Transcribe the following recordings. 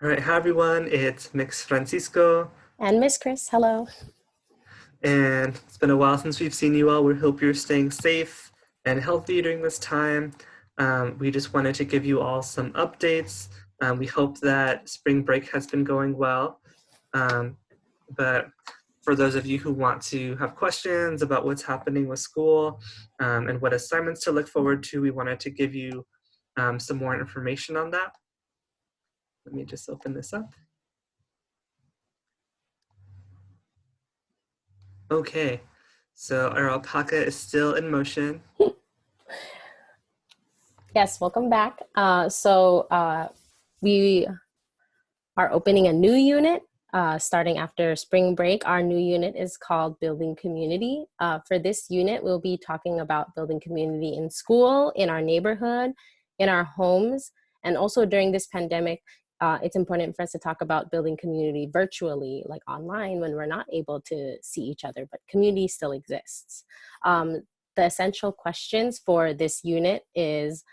All right, hi everyone, it's Mix Francisco, And Miss Chris, hello. and it's been a while since we've seen you all. We hope you're staying safe and healthy during this time. We just wanted to give you all some updates. We hope that spring break has been going well. Um, but for those of you who want to have questions about what's happening with school and what assignments to look forward to, we wanted to give you some more information on that. Let me just open this up. Okay, so our alpaca is still in motion. Yes, welcome back. We are opening a new unit starting after spring break. Our new unit is called Building Community. For this unit, we'll be talking about building community in school, in our neighborhood, in our homes, and also during this pandemic, it's important for us to talk about building community virtually, like online when we're not able to see each other, but community still exists. The essential questions for this unit is,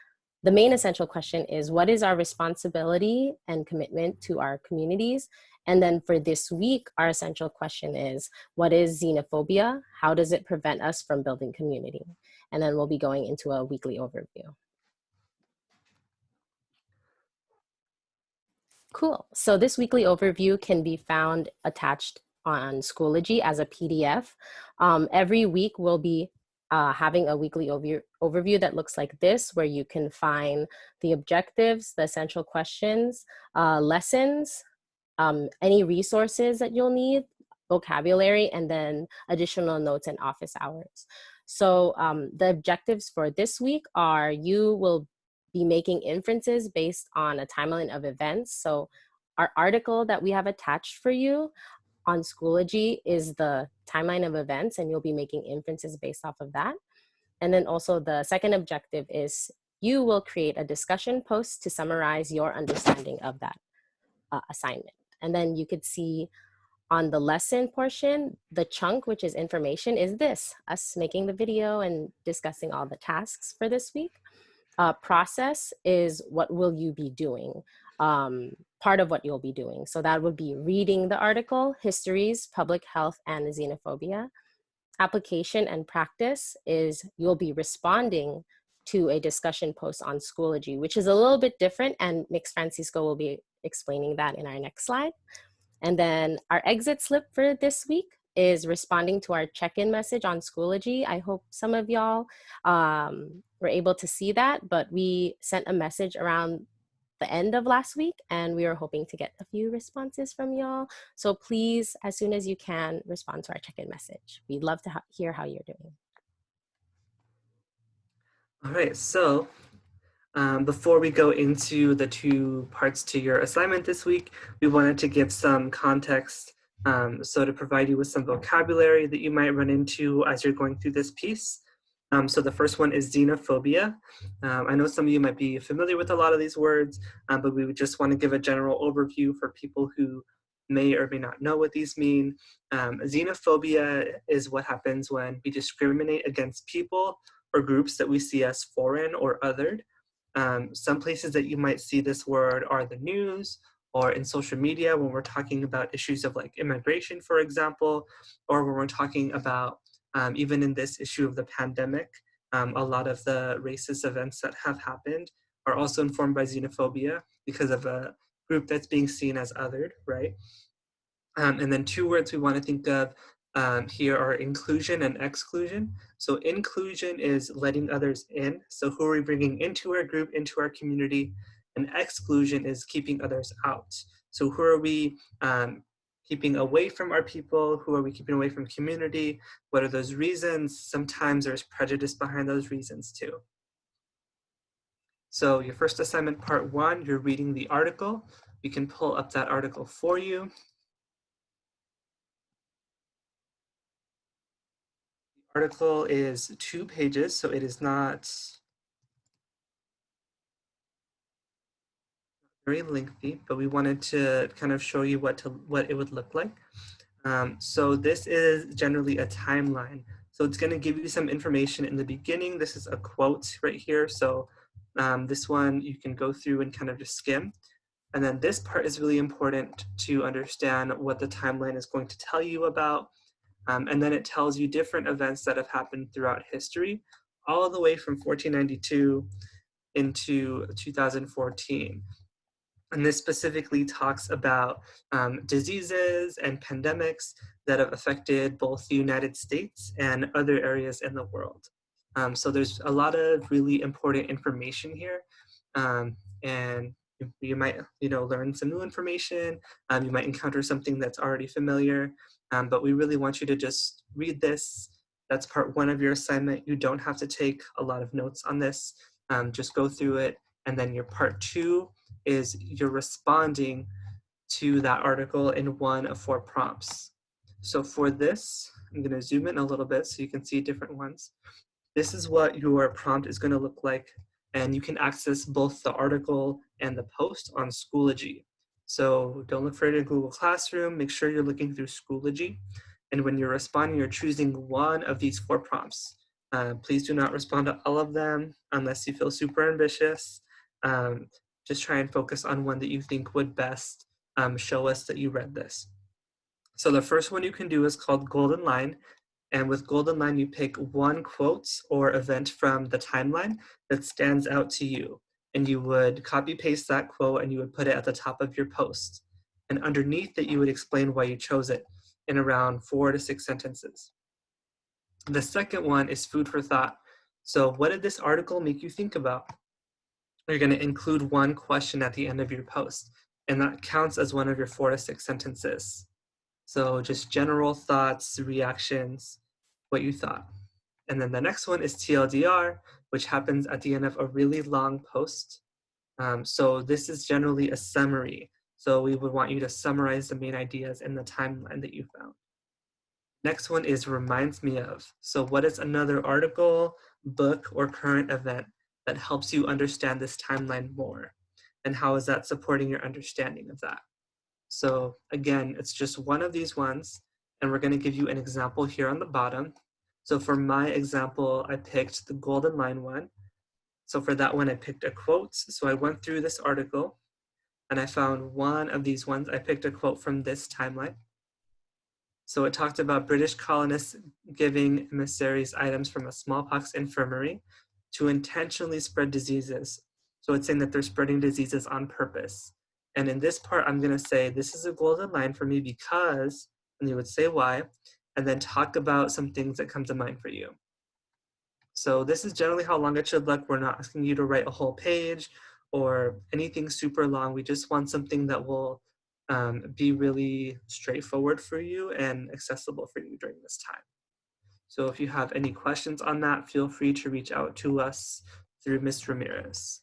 the main essential question is, what is our responsibility and commitment to our communities? And then for this week, our essential question is, what is xenophobia? How does it prevent us from building community? And then we'll be going into a weekly overview. Cool. So this weekly overview can be found attached on Schoology as a PDF. Every week we'll be having a weekly overview that looks like this, where you can find the objectives, the essential questions, lessons, any resources that you'll need, vocabulary, and then additional notes and office hours. So the objectives for this week are, you will be making inferences based on a timeline of events. So our article that we have attached for you on Schoology is the timeline of events, and you'll be making inferences based off of that. And then also the second objective is, you will create a discussion post to summarize your understanding of that assignment. And then you could see on the lesson portion, the chunk, which is information, is this, us making the video and discussing all the tasks for this week. Process is, what will you be doing? Part of what you'll be doing. So that would be reading the article, histories, public health, and xenophobia. Application and practice is, you'll be responding to a discussion post on Schoology, which is a little bit different, and Mix Francisco will be explaining that in our next slide. And then our exit slip for this week is responding to our check-in message on Schoology. I hope some of y'all were able to see that, but we sent a message around the end of last week, and we are hoping to get a few responses from y'all. So please, as soon as you can, respond to our check-in message. We'd love to hear how you're doing. All right, so before we go into the two parts to your assignment this week, we wanted to give some context, so to provide you with some vocabulary that you might run into as you're going through this piece. So the first one is xenophobia. I know some of you might be familiar with a lot of these words, but we would just want to give a general overview for people who may or may not know what these mean. Xenophobia is what happens when we discriminate against people or groups that we see as foreign or othered. Some places that you might see this word are the news, or in social media when we're talking about issues of like immigration, for example, or when we're talking about even in this issue of the pandemic, a lot of the racist events that have happened are also informed by xenophobia because of a group that's being seen as othered, right? And then two words we want to think of here are inclusion and exclusion. So inclusion is letting others in. So who are we bringing into our group, into our community? And exclusion is keeping others out. So who are we keeping away from our people? Who are we keeping away from community? What are those reasons? Sometimes there's prejudice behind those reasons too. So your first assignment, part one, you're reading the article. We can pull up that article for you. The article is 2 pages, so it is not very lengthy, but we wanted to kind of show you what it would look like. So this is generally a timeline. So it's going to give you some information in the beginning. This is a quote right here. So this one you can go through and kind of just skim. And then this part is really important to understand what the timeline is going to tell you about. And then it tells you different events that have happened throughout history, all the way from 1492 into 2014. And this specifically talks about diseases and pandemics that have affected both the United States and other areas in the world. So there's a lot of really important information here. And you might learn some new information. You might encounter something that's already familiar. But we really want you to just read this. That's part one of your assignment. You don't have to take a lot of notes on this. Just go through it. And then your part two is you're responding to that article in one of 4 prompts. So for this, I'm going to zoom in a little bit so you can see different ones. This is what your prompt is going to look like, and you can access both the article and the post on Schoology. So don't look for it in Google Classroom. Make sure you're looking through Schoology. And when you're responding, you're choosing one of these 4 prompts. Please do not respond to all of them unless you feel super ambitious. Just try and focus on one that you think would best show us that you read this. So the first one you can do is called Golden Line. And with Golden Line, you pick one quote or event from the timeline that stands out to you. And you would copy paste that quote and you would put it at the top of your post. And underneath it, you would explain why you chose it in around 4 to 6 sentences. The second one is food for thought. So what did this article make you think about? You're going to include one question at the end of your post, and that counts as one of your 4 to 6 sentences. So just general thoughts, reactions, what you thought. And then the next one is TLDR, which happens at the end of a really long post. So this is generally a summary. So we would want you to summarize the main ideas in the timeline that you found. Next one is reminds me of. So what is another article, book, or current event that helps you understand this timeline more? And how is that supporting your understanding of that? So again, it's just one of these ones, and we're going to give you an example here on the bottom. So for my example, I picked the Golden Line one. So for that one, I picked a quote. So I went through this article, and I found one of these ones. I picked a quote from this timeline. So it talked about British colonists giving emissaries items from a smallpox infirmary to intentionally spread diseases. So it's saying that they're spreading diseases on purpose. And in this part, I'm going to say, this is a golden line for me because, and you would say why, and then talk about some things that come to mind for you. So this is generally how long it should look. We're not asking you to write a whole page or anything super long. We just want something that will be really straightforward for you and accessible for you during this time. So if you have any questions on that, feel free to reach out to us through Ms. Ramirez.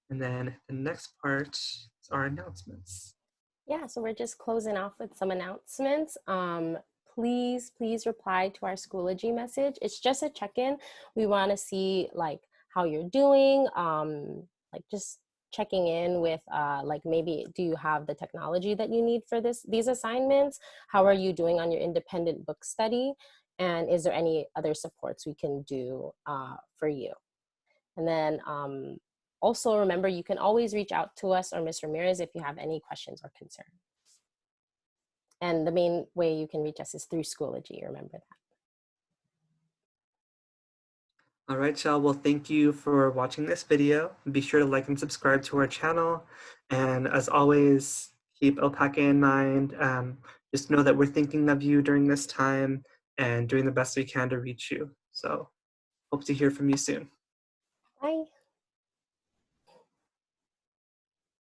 And then the next part is our announcements. Yeah, so we're just closing off with some announcements. Please reply to our Schoology message. It's just a check-in. We want to see like how you're doing, like just checking in with like maybe do you have the technology that you need for these assignments? How are you doing on your independent book study? And is there any other supports we can do for you? And then also remember, you can always reach out to us or Ms. Ramirez if you have any questions or concerns. And the main way you can reach us is through Schoology, remember that. All right, y'all. Well, thank you for watching this video. Be sure to like and subscribe to our channel. And as always, keep Alpaca in mind. Just know that we're thinking of you during this time and doing the best we can to reach you. So hope to hear from you soon. Bye.